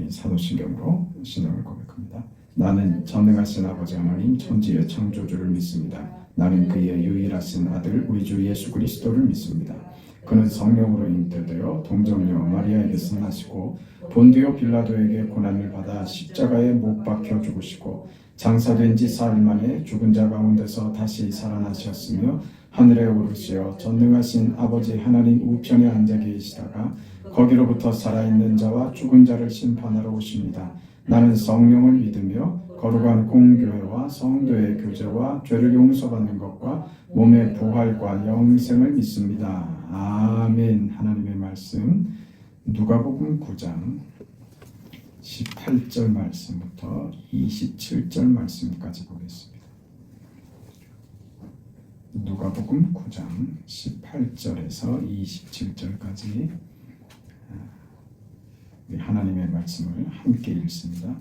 우리 사도신경으로 신앙을 고백합니다. 나는 전능하신 아버지 하나님 천지의 창조주를 믿습니다. 나는 그의 유일하신 아들 우리 주 예수 그리스도를 믿습니다. 그는 성령으로 잉태되어 동정녀 마리아에게서 나시고 본디오 빌라도에게 고난을 받아 십자가에 못 박혀 죽으시고 장사된 지 사흘 만에 죽은 자 가운데서 다시 살아나셨으며 하늘에 오르시어 전능하신 아버지 하나님 우편에 앉아 계시다가 거기로부터 살아있는 자와 죽은 자를 심판하러 오십니다. 나는 성령을 믿으며 거룩한 공교회와 성도의 교제와 죄를 용서받는 것과 몸의 부활과 영생을 믿습니다. 아멘. 하나님의 말씀 누가복음 9장 18절 말씀부터 27절 말씀까지 보겠습니다. 누가복음 9장 18절에서 27절까지 하나님의 말씀을 함께 읽습니다.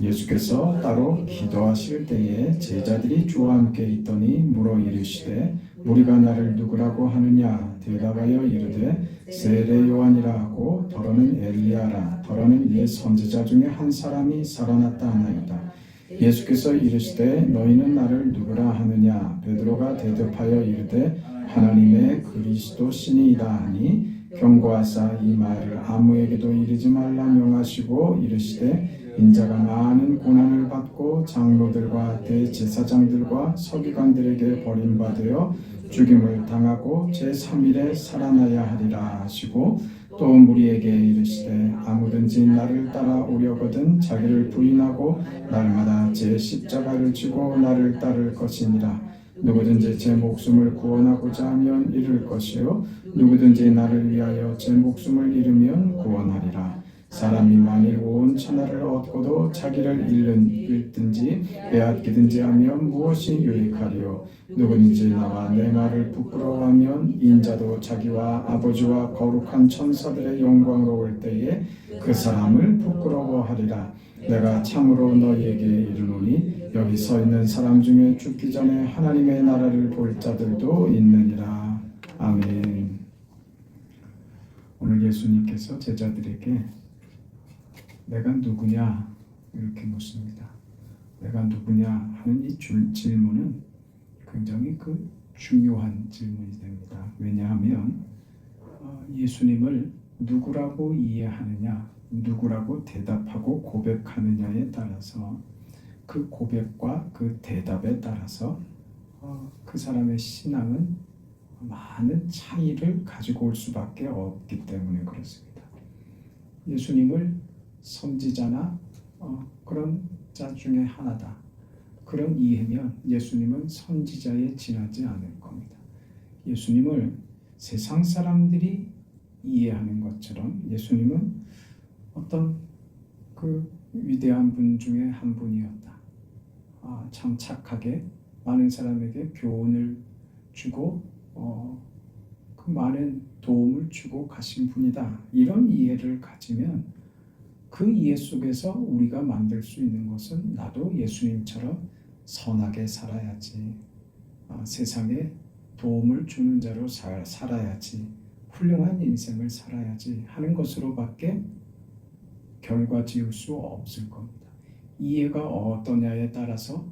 예수께서 따로 기도하실 때에 제자들이 주와 함께 있더니 물어 이르시되 우리가 나를 누구라고 하느냐? 대답하여 이르되 세례 요한이라 하고 더러는 엘리야라 더러는 옛 선지자 중에 한 사람이 살아났다 하나이다. 예수께서 이르시되 너희는 나를 누구라 하느냐? 베드로가 대답하여 이르되 하나님의 그리스도 신이이다 하니 경고하사 이 말을 아무에게도 이르지 말라 명하시고 이르시되 인자가 많은 고난을 받고 장로들과 대제사장들과 서기관들에게 버림받아 죽임을 당하고 제3일에 살아나야 하리라 하시고 또 무리에게 이르시되 아무든지 나를 따라오려거든 자기를 부인하고 날마다 제 십자가를 지고 나를 따를 것이니라. 누구든지 제 목숨을 구원하고자 하면 잃을 것이요 누구든지 나를 위하여 제 목숨을 잃으면 구원하리라. 사람이 만일 온 천하를 얻고도 자기를 잃든지 빼앗기든지 하면 무엇이 유익하리요? 누구든지 나와 내 말을 부끄러워하면 인자도 자기와 아버지와 거룩한 천사들의 영광으로 올 때에 그 사람을 부끄러워하리라. 내가 참으로 너희에게 이르노니 여기 서 있는 사람 중에 죽기 전에 하나님의 나라를 볼 자들도 있느니라. 아멘. 오늘 예수님께서 제자들에게 내가 누구냐 이렇게 묻습니다. 내가 누구냐 하는 이 질문은 굉장히 중요한 질문이 됩니다. 왜냐하면 예수님을 누구라고 이해하느냐, 누구라고 대답하고 고백하느냐에 따라서 그 고백과 그 대답에 따라서 그 사람의 신앙은 많은 차이를 가지고 올 수밖에 없기 때문에 그렇습니다. 예수님을 선지자나 그런 자 중에 하나다. 그런 이해면 예수님은 선지자에 지나지 않을 겁니다. 예수님을 세상 사람들이 이해하는 것처럼 예수님은 어떤 그 위대한 분 중에 한 분이었다. 참 착하게 많은 사람에게 교훈을 주고 그 많은 도움을 주고 가신 분이다. 이런 이해를 가지면 그 이해 속에서 우리가 만들 수 있는 것은 나도 예수님처럼 선하게 살아야지, 세상에 도움을 주는 자로 살아야지, 훌륭한 인생을 살아야지 하는 것으로밖에 결과 지을 수 없을 겁니다. 이해가 어떠냐에 따라서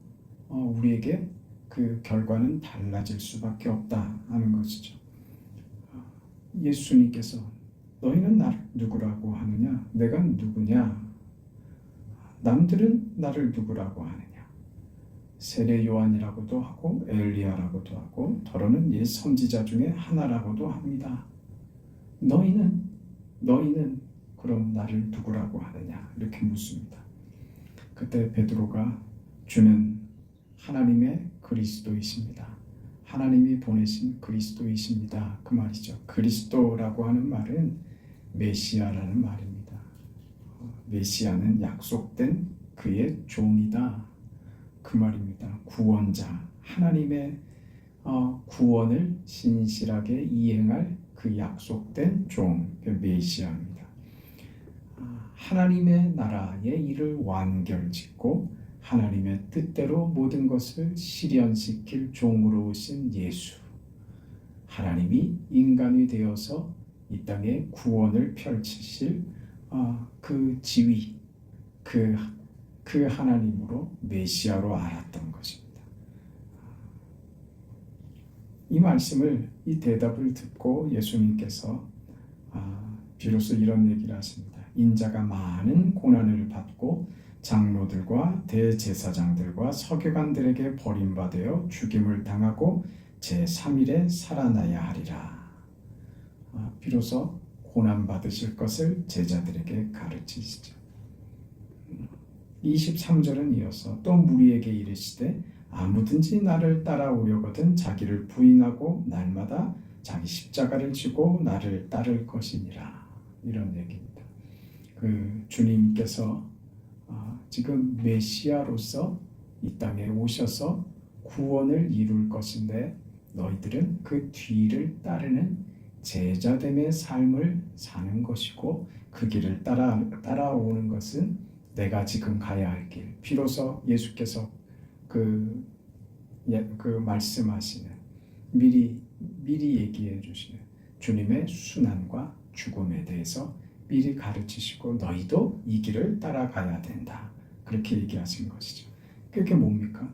우리에게 그 결과는 달라질 수밖에 없다 하는 것이죠. 예수님께서 너희는 나를 누구라고 하느냐? 내가 누구냐? 남들은 나를 누구라고 하느냐? 세례 요한이라고도 하고 엘리야라고도 하고 더러는 옛 선지자 중에 하나라고도 합니다. 너희는 그럼 나를 누구라고 하느냐? 이렇게 묻습니다. 그때 베드로가 주는 하나님의 그리스도이십니다. 하나님이 보내신 그리스도이십니다. 그 말이죠. 그리스도라고 하는 말은 메시아라는 말입니다. 메시아는 약속된 그의 종이다. 그 말입니다. 구원자, 하나님의 구원을 신실하게 이행할 그 약속된 종, 그 메시아입니다. 하나님의 나라의 일을 완결짓고 하나님의 뜻대로 모든 것을 실현시킬 종으로 오신 예수. 하나님이 인간이 되어서 이 땅에 구원을 펼치실 그 지위, 그 하나님으로 메시아로 알았던 것입니다. 이 말씀을, 이 대답을 듣고 예수님께서 비로소 이런 얘기를 하십니다. 인자가 많은 고난을 받고 장로들과 대제사장들과 서기관들에게 버림받아 죽임을 당하고 제3일에 살아나야 하리라. 비로소 고난 받으실 것을 제자들에게 가르치시죠. 23절은 이어서 또 무리에게 이르시되 아무든지 나를 따라오려거든 자기를 부인하고 날마다 자기 십자가를 지고 나를 따를 것이니라. 이런 얘기입니다. 주님께서 지금 메시아로서 이 땅에 오셔서 구원을 이룰 것인데 너희들은 그 뒤를 따르는 제자됨의 삶을 사는 것이고 그 길을 따라오는 것은 내가 지금 가야 할 길. 비로소 예수께서 말씀하시는 미리 얘기해 주시는 주님의 순환과 죽음에 대해서 미리 가르치시고 너희도 이 길을 따라가야 된다. 그렇게 얘기하신 것이죠. 그게 뭡니까?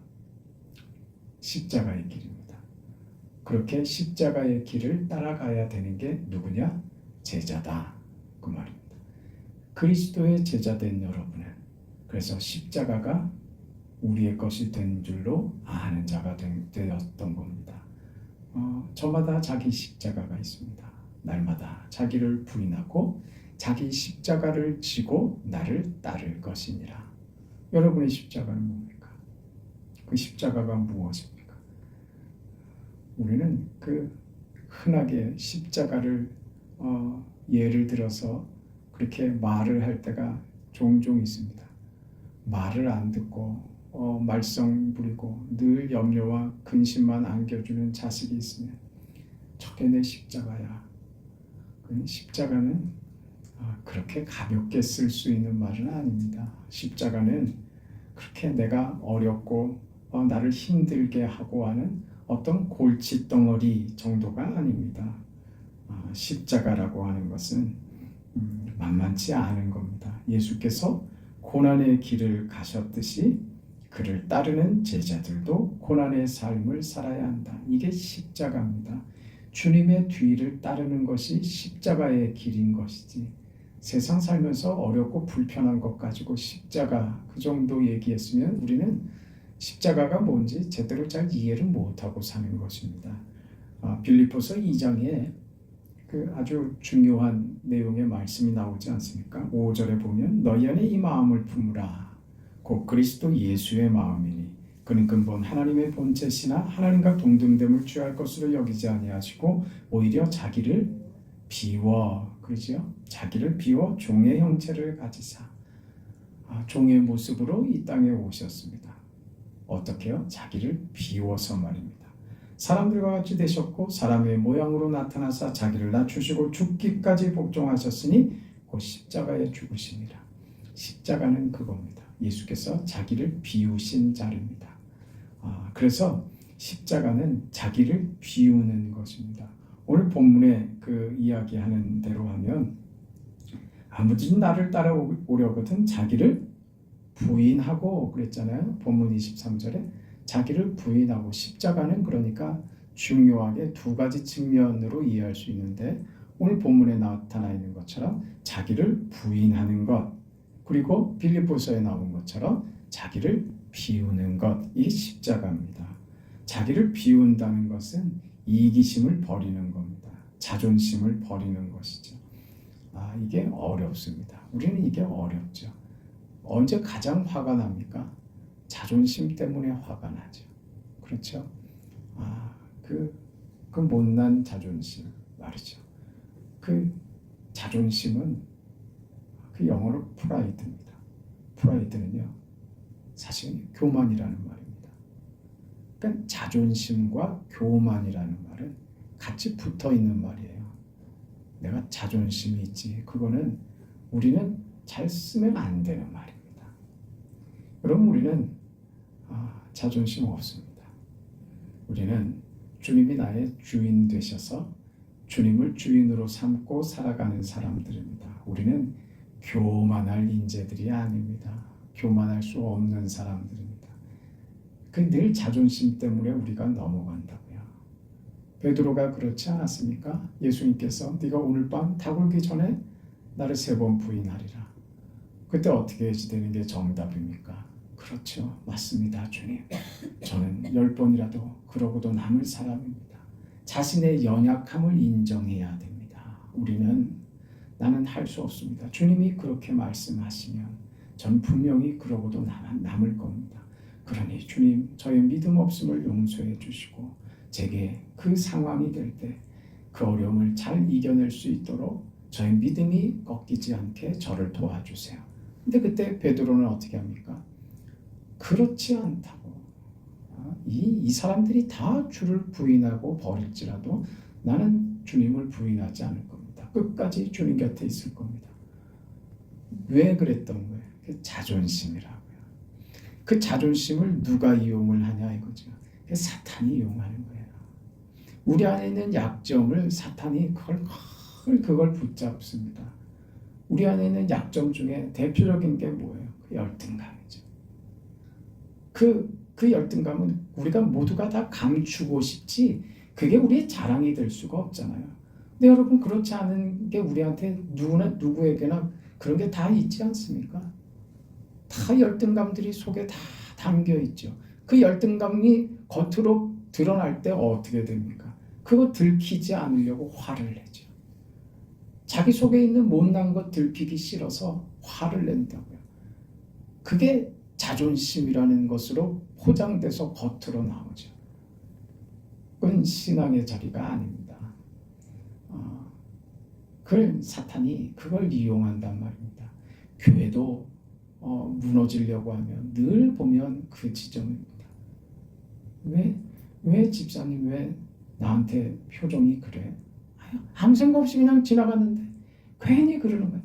십자가의 길입니다. 그렇게 십자가의 길을 따라가야 되는 게 누구냐? 제자다. 그 말입니다. 그리스도의 제자된 여러분은 그래서 십자가가 우리의 것이 된 줄로 아는 자가 되었던 겁니다. 저마다 자기 십자가가 있습니다. 날마다 자기를 부인하고 자기 십자가를 지고 나를 따를 것이니라. 여러분의 십자가는 뭡니까? 그 십자가가 무엇입니까? 우리는 흔하게 십자가를 예를 들어서 그렇게 말을 할 때가 종종 있습니다. 말을 안 듣고 말썽 부리고 늘 염려와 근심만 안겨주는 자식이 있으면 저게 내 십자가야. 십자가는 그렇게 가볍게 쓸 수 있는 말은 아닙니다. 십자가는 그렇게 내가 어렵고 나를 힘들게 하고 하는 어떤 골칫덩어리 정도가 아닙니다. 십자가라고 하는 것은 만만치 않은 겁니다. 예수께서 고난의 길을 가셨듯이 그를 따르는 제자들도 고난의 삶을 살아야 한다. 이게 십자가입니다. 주님의 뒤를 따르는 것이 십자가의 길인 것이지 세상 살면서 어렵고 불편한 것 가지고 십자가 그 정도 얘기했으면 우리는 십자가가 뭔지 제대로 잘 이해를 못하고 사는 것입니다. 빌립보서 2장에 아주 중요한 내용의 말씀이 나오지 않습니까? 5절에 보면 너희 안에 이 마음을 품으라. 곧 그리스도 예수의 마음이니 그는 근본 하나님의 본체시나 하나님과 동등됨을 취할 것으로 여기지 아니하시고 오히려 자기를 비워, 그러죠? 자기를 비워 종의 형체를 가지사 종의 모습으로 이 땅에 오셨습니다. 어떻게요? 자기를 비워서 말입니다. 사람들과 같이 되셨고 사람의 모양으로 나타나사 자기를 낮추시고 죽기까지 복종하셨으니 곧 십자가에 죽으시니라. 십자가는 그겁니다. 예수께서 자기를 비우신 자입니다. 그래서 십자가는 자기를 비우는 것입니다. 오늘 본문에 이야기하는 대로 하면 아무든지 나를 따라오려거든 자기를 부인하고 그랬잖아요. 본문 23절에 자기를 부인하고 십자가는 그러니까 중요하게 두 가지 측면으로 이해할 수 있는데 오늘 본문에 나타나 있는 것처럼 자기를 부인하는 것 그리고 빌립보서에 나온 것처럼 자기를 비우는 것, 이 십자가입니다. 자기를 비운다는 것은 이기심을 버리는 겁니다. 자존심을 버리는 것이죠. 이게 어렵습니다. 우리는 이게 어렵죠. 언제 가장 화가 납니까? 자존심 때문에 화가 나죠. 그렇죠? 그 못난 자존심 말이죠. 그 자존심은 영어로 프라이드입니다. 프라이드는요, 사실 교만이라는 말입니다. 그러니까 자존심과 교만이라는 말은 같이 붙어 있는 말이에요. 내가 자존심이 있지. 그거는 우리는 잘 쓰면 안 되는 말입니다. 그럼 우리는 자존심 없습니다. 우리는 주님이 나의 주인 되셔서 주님을 주인으로 삼고 살아가는 사람들입니다. 우리는 교만할 인재들이 아닙니다. 교만할 수 없는 사람들입니다. 그 늘 자존심 때문에 우리가 넘어간다고요. 베드로가 그렇지 않았습니까? 예수님께서 네가 오늘 밤 다굴기 전에 나를 3번 부인하리라. 그때 어떻게 되는 게 정답입니까? 그렇죠. 맞습니다, 주님. 저는 10번이라도 그러고도 남을 사람입니다. 자신의 연약함을 인정해야 됩니다. 나는 할 수 없습니다. 주님이 그렇게 말씀하시면 전 분명히 그러고도 남을 겁니다. 그러니 주님, 저의 믿음 없음을 용서해 주시고 제게 그 상황이 될 때 그 어려움을 잘 이겨낼 수 있도록 저의 믿음이 꺾이지 않게 저를 도와주세요. 근데 그때 베드로는 어떻게 합니까? 그렇지 않다고. 이 사람들이 다 주를 부인하고 버릴지라도 나는 주님을 부인하지 않을 겁니다. 끝까지 주님 곁에 있을 겁니다. 왜 그랬던 거예요? 그 자존심이라고요. 그 자존심을 누가 이용을 하냐 이거죠. 사탄이 이용하는 거예요. 우리 안에 있는 약점을 사탄이 그걸 붙잡습니다. 우리 안에 있는 약점 중에 대표적인 게 뭐예요? 그 열등감이죠. 그 열등감은 우리가 모두가 다 감추고 싶지 그게 우리의 자랑이 될 수가 없잖아요. 근데 여러분 그렇지 않은 게 우리한테 누구에게나 그런 게 다 있지 않습니까? 다 열등감들이 속에 다 담겨 있죠. 그 열등감이 겉으로 드러날 때 어떻게 됩니까? 그거 들키지 않으려고 화를 내죠. 자기 속에 있는 못난 것 들키기 싫어서 화를 낸다고요. 그게 자존심이라는 것으로 포장돼서 겉으로 나오죠. 그건 신앙의 자리가 아닙니다. 사탄이 그걸 이용한단 말입니다. 교회도 무너지려고 하면 늘 보면 그 지점입니다. 왜 집사님 왜 나한테 표정이 그래? 아무 생각 없이 그냥 지나갔는데 괜히 그러는 거야.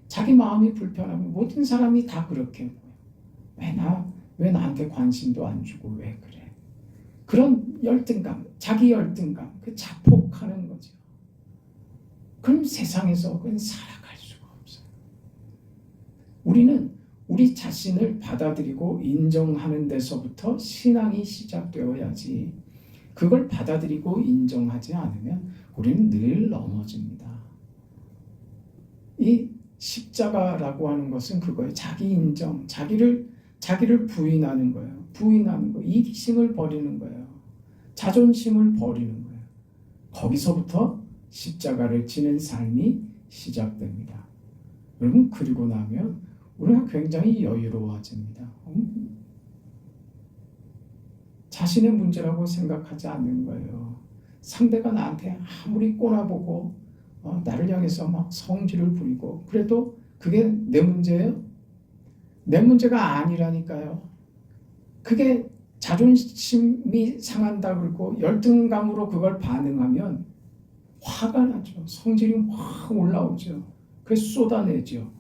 자기 마음이 불편하면 모든 사람이 다 그렇게 왜 나한테 관심도 안 주고 왜 그래? 그런 열등감, 자기 열등감, 그 자폭하는 거죠. 그럼 세상에서 그건 살아갈 수가 없어요. 우리는 우리 자신을 받아들이고 인정하는 데서부터 신앙이 시작되어야지 그걸 받아들이고 인정하지 않으면 우리는 늘 넘어집니다. 이 십자가라고 하는 것은 그거예요. 자기 인정, 자기를 부인하는 거예요. 부인하는 거, 이기심을 버리는 거예요. 자존심을 버리는 거예요. 거기서부터 십자가를 지는 삶이 시작됩니다. 여러분 그리고 나면 우리가 굉장히 여유로워집니다. 자신의 문제라고 생각하지 않는 거예요. 상대가 나한테 아무리 꼬나보고 나를 향해서 막 성질을 부리고 그래도 그게 내 문제예요? 내 문제가 아니라니까요. 그게 자존심이 상한다 그러고 열등감으로 그걸 반응하면 화가 나죠. 성질이 확 올라오죠. 그래서 쏟아내죠.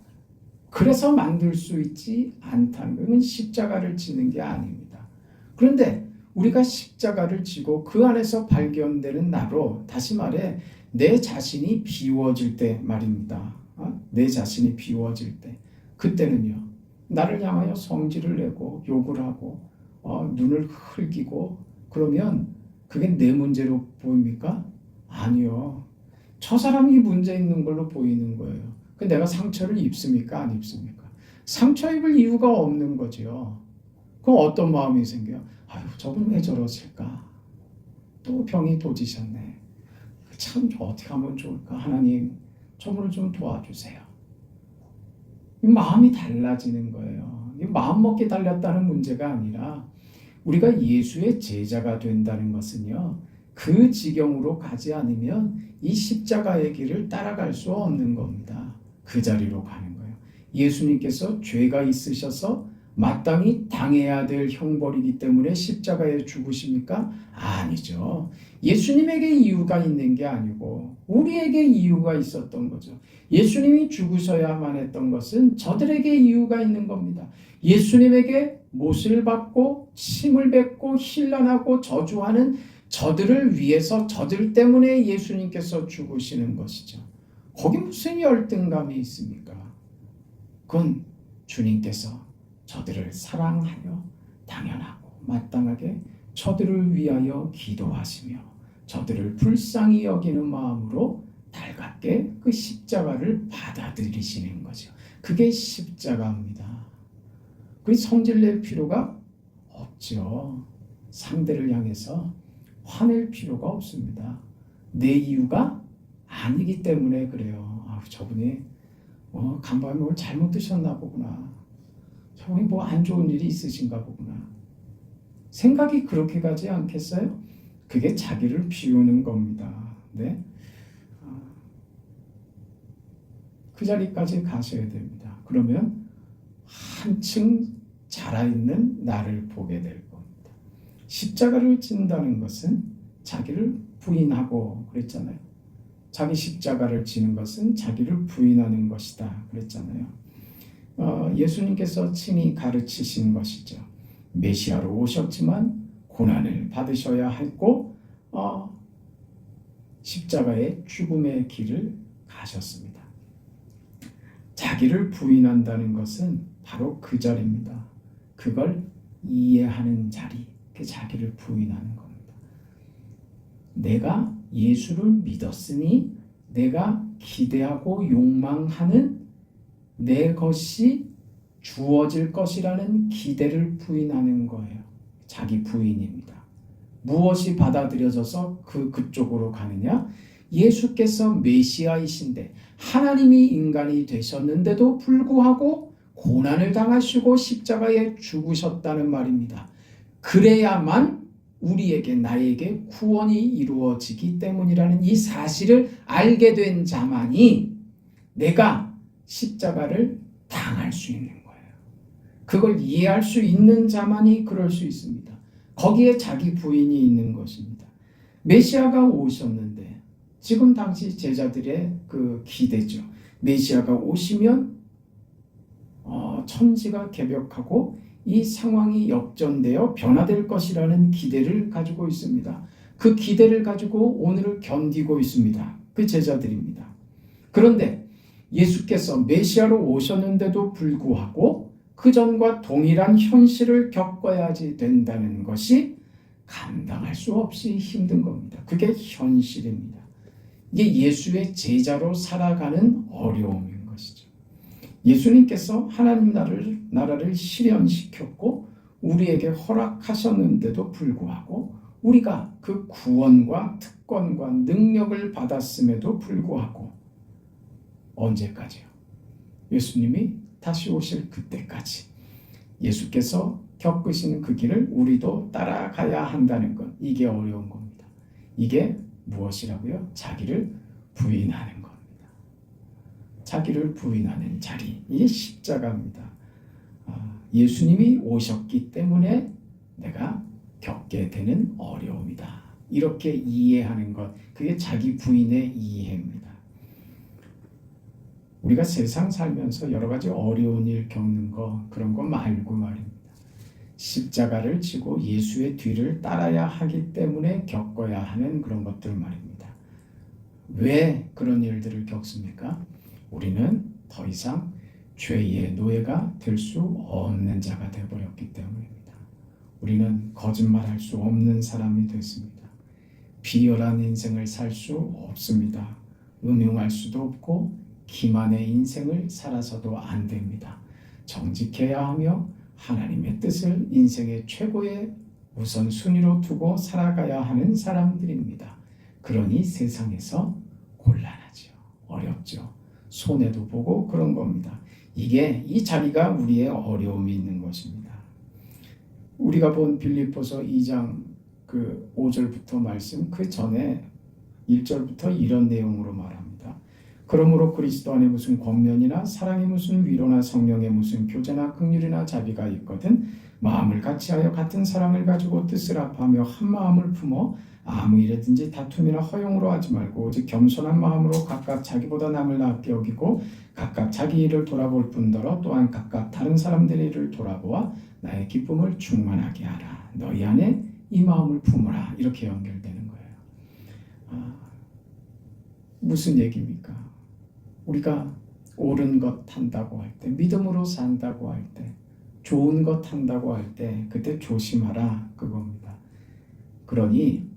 그래서 만들 수 있지 않다는 거예요. 십자가를 지는 게 아닙니다. 그런데 우리가 십자가를 지고 그 안에서 발견되는 나로 다시 말해 내 자신이 비워질 때 말입니다. 내 자신이 비워질 때 그때는요. 나를 향하여 성질을 내고 욕을 하고 눈을 흘기고 그러면 그게 내 문제로 보입니까? 아니요. 저 사람이 문제 있는 걸로 보이는 거예요. 그 내가 상처를 입습니까? 안 입습니까? 상처 입을 이유가 없는 거죠. 그럼 어떤 마음이 생겨요? 아유, 저분 왜 저러실까? 또 병이 도지셨네. 참 어떻게 하면 좋을까? 하나님, 저분을 좀 도와주세요. 이 마음이 달라지는 거예요. 이 마음 먹기 달렸다는 문제가 아니라 우리가 예수의 제자가 된다는 것은요. 그 지경으로 가지 않으면 이 십자가의 길을 따라갈 수 없는 겁니다. 그 자리로 가는 거예요. 예수님께서 죄가 있으셔서 마땅히 당해야 될 형벌이기 때문에 십자가에 죽으십니까? 아니죠. 예수님에게 이유가 있는 게 아니고 우리에게 이유가 있었던 거죠. 예수님이 죽으셔야만 했던 것은 저들에게 이유가 있는 겁니다. 예수님에게 못을 받고 침을 뱉고 힐난하고 저주하는 저들을 위해서 저들 때문에 예수님께서 죽으시는 것이죠. 거기 무슨 열등감이 있습니까? 그건 주님께서 저들을 사랑하여 당연하고 마땅하게 저들을 위하여 기도하시며 저들을 불쌍히 여기는 마음으로 달갑게 그 십자가를 받아들이시는 거죠. 그게 십자가입니다. 그 성질낼 필요가 없죠. 상대를 향해서 화낼 필요가 없습니다. 내 이유가 아니기 때문에 그래요. 저분이 간밤에 뭘 잘못 드셨나 보구나. 저분이 뭐 안 좋은 일이 있으신가 보구나. 생각이 그렇게 가지 않겠어요? 그게 자기를 비우는 겁니다. 네? 그 자리까지 가셔야 됩니다. 그러면 한층 자라있는 나를 보게 될 겁니다. 십자가를 진다는 것은 자기를 부인하고 그랬잖아요. 자기 십자가를 지는 것은 자기를 부인하는 것이다 그랬잖아요. 예수님께서 친히 가르치신 것이죠. 메시아로 오셨지만 고난을 받으셔야 했고 십자가의 죽음의 길을 가셨습니다. 자기를 부인한다는 것은 바로 그 자리입니다. 그걸 이해하는 자리, 그 자기를 부인하는 겁니다. 내가 예수를 믿었으니 내가 기대하고 욕망하는 내 것이 주어질 것이라는 기대를 부인하는 거예요. 자기 부인입니다. 무엇이 받아들여져서 그쪽으로 가느냐? 예수께서 메시아이신데 하나님이 인간이 되셨는데도 불구하고 고난을 당하시고 십자가에 죽으셨다는 말입니다. 그래야만 우리에게 나에게 구원이 이루어지기 때문이라는 이 사실을 알게 된 자만이 내가 십자가를 당할 수 있는 거예요. 그걸 이해할 수 있는 자만이 그럴 수 있습니다. 거기에 자기 부인이 있는 것입니다. 메시아가 오셨는데 지금 당시 제자들의 그 기대죠. 메시아가 오시면 천지가 개벽하고 이 상황이 역전되어 변화될 것이라는 기대를 가지고 있습니다. 그 기대를 가지고 오늘을 견디고 있습니다. 그 제자들입니다. 그런데 예수께서 메시아로 오셨는데도 불구하고 그 전과 동일한 현실을 겪어야지 된다는 것이 감당할 수 없이 힘든 겁니다. 그게 현실입니다. 이게 예수의 제자로 살아가는 어려움인 것이죠. 예수님께서 하나님 나라를 실현시켰고 우리에게 허락하셨는데도 불구하고 우리가 그 구원과 특권과 능력을 받았음에도 불구하고 언제까지요? 예수님이 다시 오실 그때까지 예수께서 겪으신 그 길을 우리도 따라가야 한다는 것, 이게 어려운 겁니다. 이게 무엇이라고요? 자기를 부인하는 겁니다. 자기를 부인하는 자리, 이게 십자가입니다. 예수님이 오셨기 때문에 내가 겪게 되는 어려움이다. 이렇게 이해하는 것, 그게 자기 부인의 이해입니다. 우리가 세상 살면서 여러 가지 어려운 일 겪는 거, 그런 거 말고 말입니다. 십자가를 지고 예수의 뒤를 따라야 하기 때문에 겪어야 하는 그런 것들 말입니다. 왜 그런 일들을 겪습니까? 우리는 더 이상 죄의 노예가 될 수 없는 자가 되어버렸기 때문입니다. 우리는 거짓말할 수 없는 사람이 됐습니다. 비열한 인생을 살 수 없습니다. 음흉할 수도 없고 기만의 인생을 살아서도 안 됩니다. 정직해야 하며 하나님의 뜻을 인생의 최고의 우선순위로 두고 살아가야 하는 사람들입니다. 그러니 세상에서 곤란하죠. 어렵죠. 손해도 보고 그런 겁니다. 이 자리가 우리의 어려움이 있는 것입니다. 우리가 본 빌립보서 2장 5절부터 말씀, 그 전에 1절부터 이런 내용으로 말합니다. 그러므로 그리스도 안에 무슨 권면이나 사랑이 무슨 위로나 성령의 무슨 교제나 긍휼이나 자비가 있거든 마음을 같이하여 같은 사랑을 가지고 뜻을 합하며 한 마음을 품어 아무 일에든지 다툼이나 허용으로 하지 말고 오직 겸손한 마음으로 각각 자기보다 남을 낫게 여기고 각각 자기 일을 돌아볼 뿐더러 또한 각각 다른 사람들의 일을 돌아보아 나의 기쁨을 충만하게 하라. 너희 안에 이 마음을 품으라. 이렇게 연결되는 거예요. 무슨 얘기입니까? 우리가 옳은 것 한다고 할 때, 믿음으로 산다고 할 때, 좋은 것 한다고 할 때 그때 조심하라 그겁니다. 그러니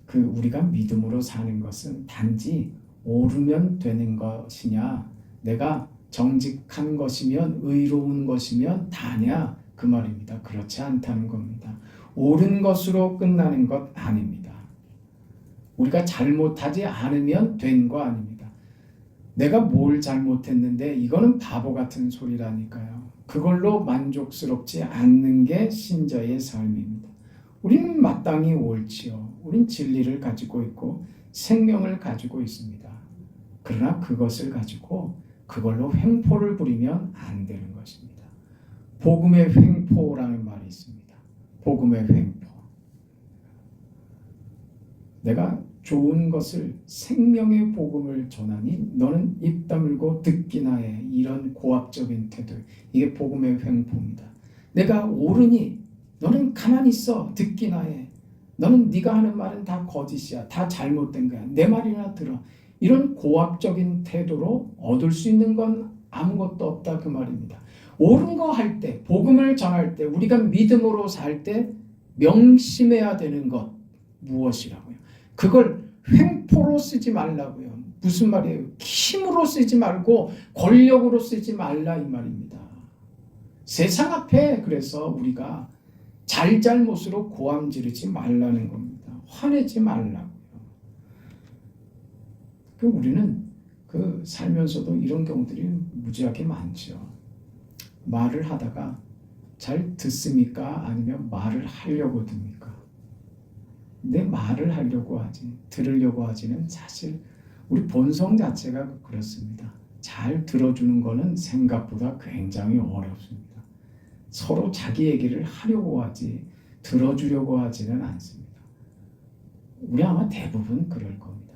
그 우리가 믿음으로 사는 것은 단지 옳으면 되는 것이냐, 내가 정직한 것이면 의로운 것이면 다냐 그 말입니다. 그렇지 않다는 겁니다. 옳은 것으로 끝나는 것 아닙니다. 우리가 잘못하지 않으면 된 거 아닙니다. 내가 뭘 잘못했는데 이거는 바보 같은 소리라니까요. 그걸로 만족스럽지 않는 게 신자의 삶입니다. 우리는 마땅히 옳지요. 우린 진리를 가지고 있고 생명을 가지고 있습니다. 그러나 그것을 가지고 그걸로 횡포를 부리면 안 되는 것입니다. 복음의 횡포라는 말이 있습니다. 복음의 횡포. 내가 좋은 것을 생명의 복음을 전하니 너는 입 다물고 듣기나 해. 이런 고압적인 태도. 이게 복음의 횡포입니다. 내가 옳으니 너는 가만히 있어. 듣기나 해. 너는 네가 하는 말은 다 거짓이야. 다 잘못된 거야. 내 말이나 들어. 이런 고압적인 태도로 얻을 수 있는 건 아무것도 없다 그 말입니다. 옳은 거 할 때, 복음을 전할 때, 우리가 믿음으로 살 때 명심해야 되는 것 무엇이라고요? 그걸 횡포로 쓰지 말라고요. 무슨 말이에요? 힘으로 쓰지 말고 권력으로 쓰지 말라 이 말입니다. 세상 앞에 그래서 우리가 잘잘못으로 고함 지르지 말라는 겁니다. 화내지 말라고요. 우리는 살면서도 이런 경우들이 무지하게 많죠. 말을 하다가 잘 듣습니까? 아니면 말을 하려고 듭니까? 내 말을 하려고 하지 들으려고 하지는 사실 우리 본성 자체가 그렇습니다. 잘 들어주는 거는 생각보다 굉장히 어렵습니다. 서로 자기 얘기를 하려고 하지 들어주려고 하지는 않습니다. 우리 아마 대부분 그럴 겁니다.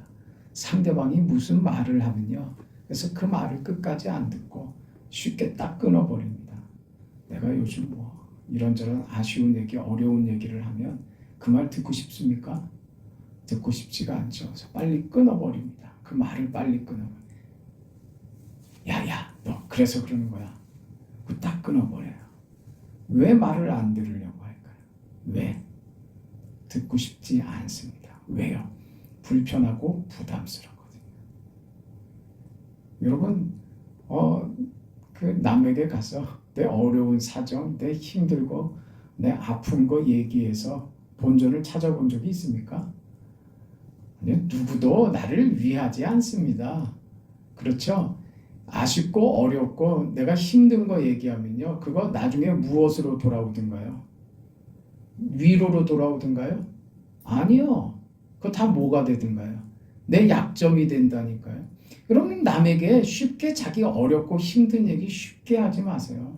상대방이 무슨 말을 하면요, 그래서 그 말을 끝까지 안 듣고 쉽게 딱 끊어버립니다. 내가 요즘 뭐 이런저런 아쉬운 얘기, 어려운 얘기를 하면 그 말 듣고 싶습니까? 듣고 싶지가 않죠. 그래서 빨리 끊어버립니다. 그 말을 빨리 끊어버립니다. 야야, 너 그래서 그러는 거야. 그 딱 끊어버려요. 왜 말을 안 들으려고 할까요? 왜? 듣고 싶지 않습니다. 왜요? 불편하고 부담스럽거든요. 여러분, 그 남에게 가서 내 어려운 사정, 내 힘들고 내 아픈 거 얘기해서 본전을 찾아본 적이 있습니까? 아니요, 누구도 나를 위하지 않습니다. 그렇죠? 아쉽고 어렵고 내가 힘든 거 얘기하면요, 그거 나중에 무엇으로 돌아오든가요? 위로로 돌아오든가요? 아니요. 그거 다 뭐가 되든가요? 내 약점이 된다니까요. 그러면 남에게 쉽게 자기가 어렵고 힘든 얘기 쉽게 하지 마세요.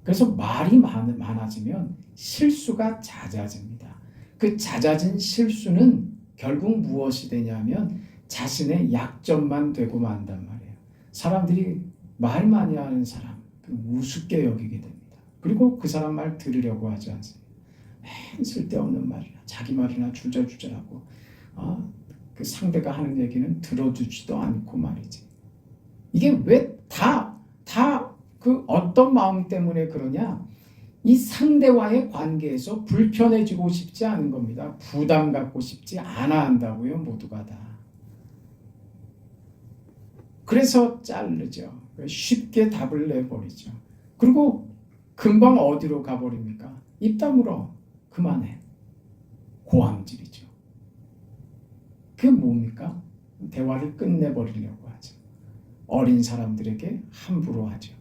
그래서 말이 많아지면 실수가 잦아집니다. 그 잦아진 실수는 결국 무엇이 되냐면 자신의 약점만 되고 만단 말이에요. 사람들이 말 많이 하는 사람 우습게 여기게 됩니다. 그리고 그 사람 말 들으려고 하지 않습니다. 맨 쓸데없는 말이나 자기 말이나 주저주저하고 그 상대가 하는 얘기는 들어주지도 않고 말이지. 이게 왜 다 그 어떤 마음 때문에 그러냐? 이 상대와의 관계에서 불편해지고 싶지 않은 겁니다. 부담 갖고 싶지 않아 한다고요, 모두가 다. 그래서 자르죠. 쉽게 답을 내버리죠. 그리고 금방 어디로 가버립니까? 입 다물어. 그만해. 고함질이죠. 그게 뭡니까? 대화를 끝내버리려고 하죠. 어린 사람들에게 함부로 하죠.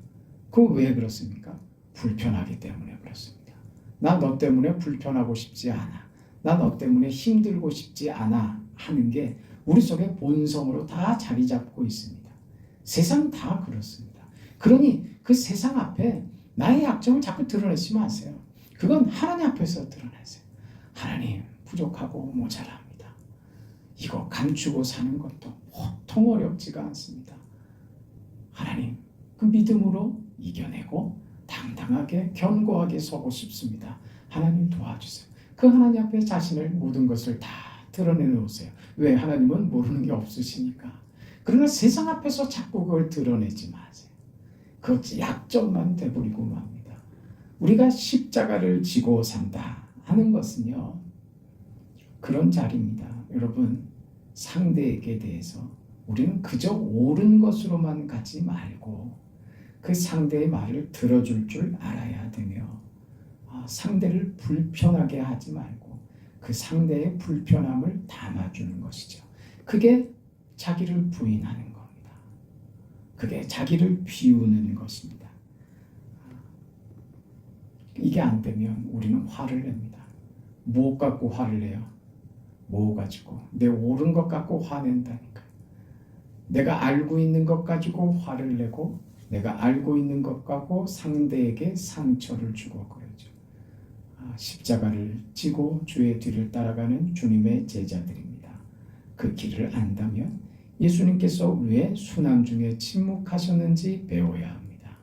그거 왜 그렇습니까? 불편하기 때문에 그렇습니다. 나 너 때문에 불편하고 싶지 않아. 나 너 때문에 힘들고 싶지 않아 하는 게 우리 속의 본성으로 다 자리 잡고 있습니다. 세상 다 그렇습니다. 그러니 그 세상 앞에 나의 약점을 자꾸 드러내지 마세요. 그건 하나님 앞에서 드러내세요. 하나님, 부족하고 모자랍니다. 이거 감추고 사는 것도 보통 어렵지가 않습니다. 하나님, 그 믿음으로 이겨내고 당당하게 견고하게 서고 싶습니다. 하나님 도와주세요. 그 하나님 앞에 자신을 모든 것을 다 드러내놓으세요. 왜? 하나님은 모르는 게 없으시니까. 그러나 세상 앞에서 자꾸 그걸 드러내지 마세요. 그것 약점만 돼버리고 맙니다. 우리가 십자가를 지고 산다 하는 것은요, 그런 자리입니다. 여러분, 상대에게 대해서 우리는 그저 옳은 것으로만 가지 말고 그 상대의 말을 들어줄 줄 알아야 되며, 상대를 불편하게 하지 말고 그 상대의 불편함을 담아주는 것이죠. 그게 자기를 부인하는 겁니다. 그게 자기를 비우는 것입니다. 이게 안 되면 우리는 화를 냅니다. 뭐 갖고 화를 내요? 뭐 가지고? 내 옳은 것 갖고 화낸다니까. 내가 알고 있는 것 가지고 화를 내고, 내가 알고 있는 것 갖고 상대에게 상처를 주고 그러죠. 십자가를 지고 주의 뒤를 따라가는 주님의 제자들입니다. 그 길을 안다면 예수님께서 왜 순환 중에 침묵하셨는지 배워야 합니다.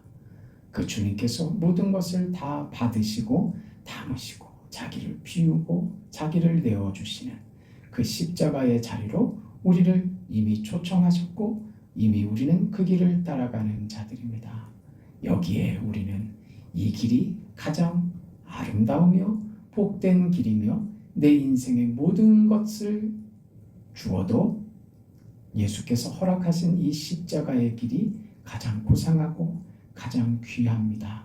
그 주님께서 모든 것을 다 받으시고 담으시고 자기를 비우고 자기를 내어주시는 그 십자가의 자리로 우리를 이미 초청하셨고, 이미 우리는 그 길을 따라가는 자들입니다. 여기에 우리는 이 길이 가장 아름다우며 복된 길이며 내 인생의 모든 것을 주어도 예수께서 허락하신 이 십자가의 길이 가장 고상하고 가장 귀합니다.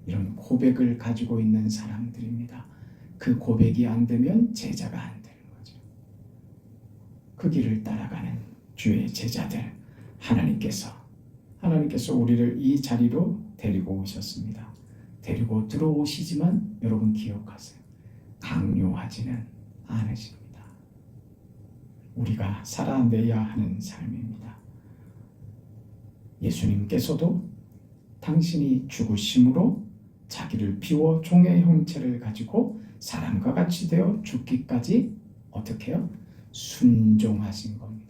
이런 고백을 가지고 있는 사람들입니다. 그 고백이 안 되면 제자가 안 되는 거죠. 그 길을 따라가는 주의 제자들, 하나님께서 우리를 이 자리로 데리고 오셨습니다. 데리고 들어오시지만 여러분 기억하세요. 강요하지는 않으십니다. 우리가 살아내야 하는 삶입니다. 예수님께서도 당신이 죽으심으로 자기를 비워 종의 형체를 가지고 사람과 같이 되어 죽기까지 어떻게 해요? 순종하신 겁니다.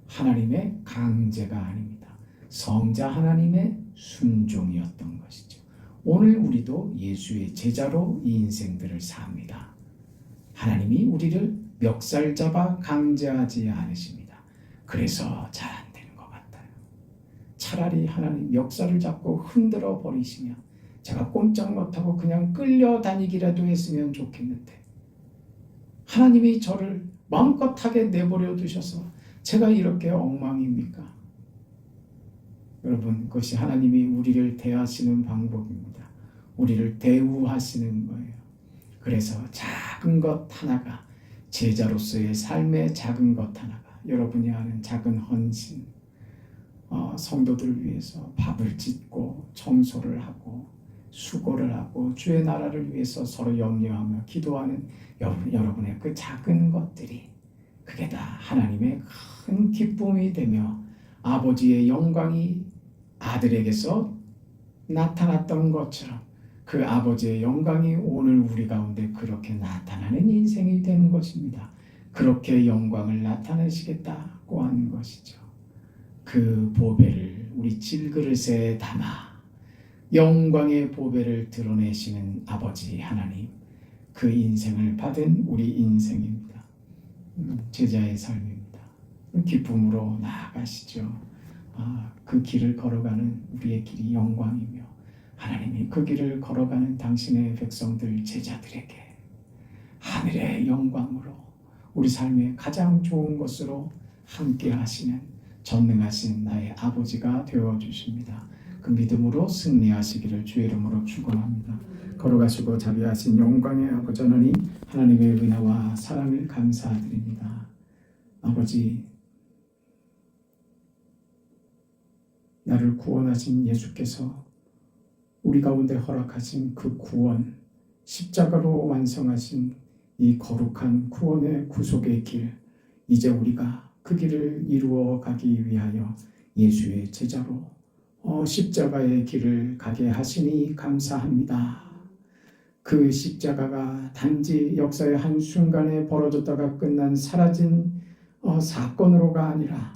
하나님의 강제가 아닙니다. 성자 하나님의 순종이었던 것이죠. 오늘 우리도 예수의 제자로 이 인생들을 삽니다. 하나님이 우리를 멱살 잡아 강제하지 않으십니다. 그래서 잘 안 되는 것 같아요. 차라리 하나님 멱살을 잡고 흔들어 버리시면 제가 꼼짝 못하고 그냥 끌려다니기라도 했으면 좋겠는데, 하나님이 저를 마음껏 하게 내버려 두셔서 제가 이렇게 엉망입니까? 여러분, 그것이 하나님이 우리를 대하시는 방법입니다. 우리를 대우하시는 거예요. 그래서 작은 것 하나가, 제자로서의 삶의 작은 것 하나가, 여러분이 하는 작은 헌신, 성도들을 위해서 밥을 짓고 청소를 하고 수고를 하고 주의 나라를 위해서 서로 염려하며 기도하는 여러분의 그 작은 것들이, 그게 다 하나님의 큰 기쁨이 되며 아버지의 영광이 아들에게서 나타났던 것처럼 그 아버지의 영광이 오늘 우리 가운데 그렇게 나타나는 인생이 되는 것입니다. 그렇게 영광을 나타내시겠다고 하는 것이죠. 그 보배를 우리 질그릇에 담아 영광의 보배를 드러내시는 아버지 하나님, 그 인생을 받은 우리 인생입니다. 제자의 삶입니다. 기쁨으로 나아가시죠. 그 길을 걸어가는 우리의 길이 영광이며, 하나님이 그 길을 걸어가는 당신의 백성들 제자들에게 하늘의 영광으로 우리 삶의 가장 좋은 것으로 함께 하시는 전능하신 나의 아버지가 되어주십니다. 그 믿음으로 승리하시기를 주의 이름으로 축원합니다. 걸어가시고 자비하신 영광의 아버지 하나님, 하나님의 은혜와 사랑을 감사드립니다. 아버지, 나를 구원하신 예수께서 우리 가운데 허락하신 그 구원, 십자가로 완성하신 이 거룩한 구원의 구속의 길, 이제 우리가 그 길을 이루어 가기 위하여 예수의 제자로 십자가의 길을 가게 하시니 감사합니다. 그 십자가가 단지 역사의 한순간에 벌어졌다가 끝난 사라진 사건으로가 아니라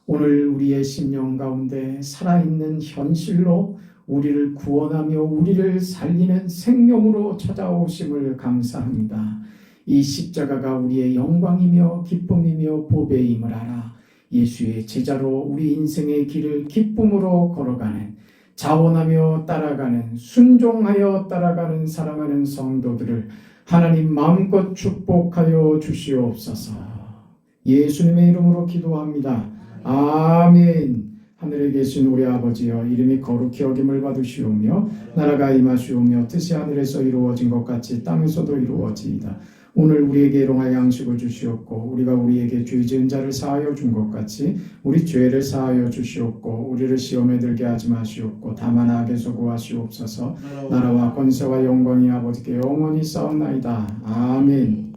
오늘 우리의 심령 가운데 살아있는 현실로 우리를 구원하며 우리를 살리는 생명으로 찾아오심을 감사합니다. 이 십자가가 우리의 영광이며 기쁨이며 보배임을 알아 예수의 제자로 우리 인생의 길을 기쁨으로 걸어가는, 자원하며 따라가는, 순종하여 따라가는 사랑하는 성도들을 하나님 마음껏 축복하여 주시옵소서. 예수님의 이름으로 기도합니다. 아멘. 하늘에 계신 우리 아버지여, 이름이 거룩히 여김을 받으시오며 나라가 임하시오며 뜻이 하늘에서 이루어진 것 같이 땅에서도 이루어지이다. 오늘 우리에게 일용할 양식을 주시옵고 우리가 우리에게 죄 지은 자를 사하여 준 것 같이 우리 죄를 사하여 주시옵고 우리를 시험에 들게 하지 마시옵고 다만 악에서 구하시옵소서. 나라와 권세와 영광이 아버지께 영원히 싸움나이다. 아멘.